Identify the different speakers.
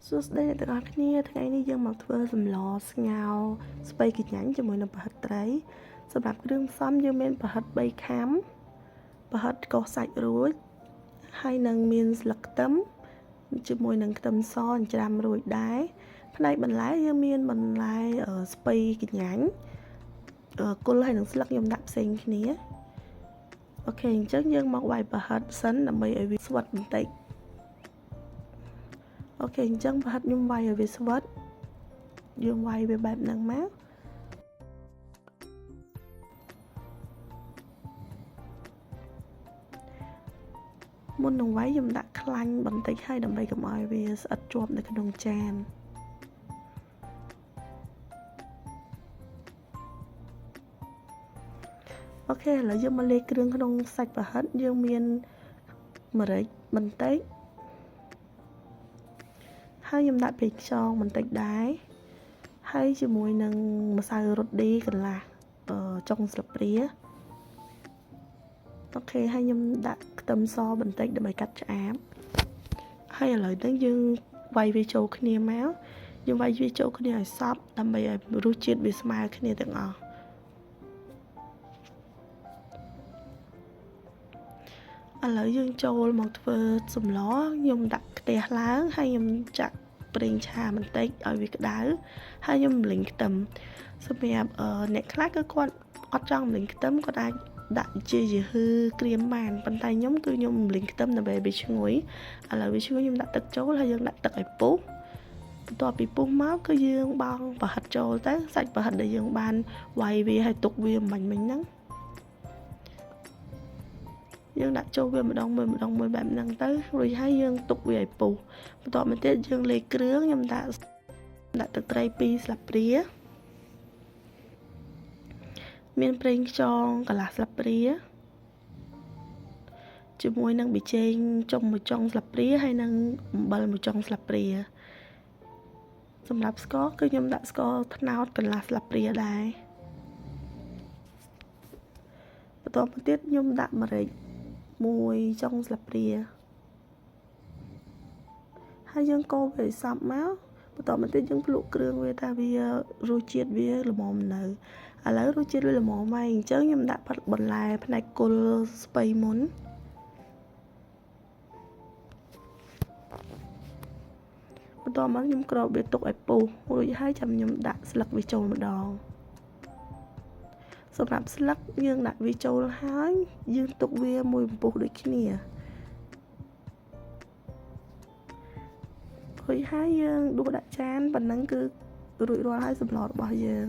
Speaker 1: សួស្តីអ្នកទាំងអស់គ្នាថ្ងៃនេះយើងមកធ្វើសម្លស្ងោរស្ពៃកញ្ញ់ជាមួយនឹងប្រហិតត្រីសម្រាប់គ្រឿងផ្សំយើងមានប្រហិត3ខាំប្រហិតកោសសាច់រួចហើយនឹងមានស្លឹកខ្ទឹមជាមួយនឹងខ្ទឹមសចិញ្ច្រាំរួចដែរផ្នែកបន្លែយើងមានបន្លែស្ពៃកញ្ញ់គល់ហើយនឹងស្លឹកខ្ញុំដាក់ផ្សេងគ្នាអូខេអញ្ចឹងយើងមកវាយប្រហិតសិនដើម្បីឲ្យវាស្វិតបន្តិចអូខេអញ្ចឹងប្រហិតខ្ញុំវាយឲ្យវាស្វិតយើងវាយវាបែបហ្នឹងមកមុននឹងវាយខ្ញុំដាក់ខ្លាញ់បន្តិចឲ្យដើម្បីកុំឲ្យវាស្អិតជាប់នៅក្នុងចានអូខេឥឡូវយើងមកលាយគ្រឿងក្នុងសាច់ប្រហិតយើងមានម្រេចបន្តិចហើយខ្ញុំដាក់ប្រេងខ្យងបន្តិចដែរហើយជាមួយនឹងម្សៅរ៉ូឌីកន្លះចុងស្លាបព្រាអូខេហើយខ្ញុំដាក់ខ្ទឹមសបន្តិចដើម្បីកាត់ឆ្អាបហើយឥឡូវនេះយើងវាយវាចូលគ្នាមកយើងវាយវាចូលគ្នាឲ្យសព្វដើម្បីឲ្យរសជាតិវាស្មើគ្នាទាំងអស់ឥឡូវយើងចូលមកធ្វើសម្លខ្ញុំដាក់ខ្ទះឡើងហើយខ្ញុំចាក់ប្រេងឆាបន្តិចឲ្យវាក្តៅហើយខ្ញុំម្លិញខ្ទឹមសម្រាប់អ្នកខ្លះគឺគាត់អត់ចង់ម្លិញខ្ទឹមគាត់អាចដាក់ជាយឺហឺក្រៀមបានប៉ុន្តែខ្ញុំគឺខ្ញុំម្លិញខ្ទឹមដើម្បីវាឈ្ងុយឥឡូវវាឈ្ងុយខ្ញុំដាក់ទឹកចូលហើយយើងដាក់ទឹកឲ្យពុះបន្ទាប់ពីពុះមកគឺយើងបង់ប្រហិតចូលទៅសាច់ប្រហិតដែលយើងបានវាយវាហើយទុកវាមិញហ្នឹងយើងដាក់ចូលវាម្ដងមួយបែបហ្នឹងទៅរួចហើយយើងទុកវាឲ្យពុះបន្ទាប់មកទៀតយើងលាយគ្រឿងខ្ញុំដាក់ទឹកត្រី2ស្លាបព្រាមានប្រេងខ្យងកន្លះស្លាបព្រាជាមួយនឹងប៊ីចេងចុង1ចុងស្លាបព្រាហើយនឹងអំបិល1ចុងស្លាបព្រាសម្រាប់ស្ករគឺខ្ញុំដាក់ស្ករត្នោតកន្លះស្លាបព្រាដែរបន្ទាប់មកទៀតខ្ញុំដាក់ម្រេច1ចុងស្លាបព្រាហើយយើងកូរវាឲ្យសព្វមកបន្ទាប់មកទៀតយើងភ្លក់គ្រឿងវាថាវារសជាតិវាល្មមនៅឥឡូវរសជាតិវាល្មមហើយអញ្ចឹងខ្ញុំដាក់បន្លែផ្នែកគល់ស្ពៃមុនបន្ទាប់មកខ្ញុំគ្របវាទុកឲ្យពុះរួចហើយចាំខ្ញុំដាក់ស្លឹកវាចូលម្ដងសម្រាប់ស្លឹកយើងដាក់វាចូលហើយយើងទុកវាមួយពពុះដូចគ្នារួចហើយយើងដួសដាក់ចានប៉ុណ្ណឹងគឺរួចរាល់ហើយសម្លរបស់យើង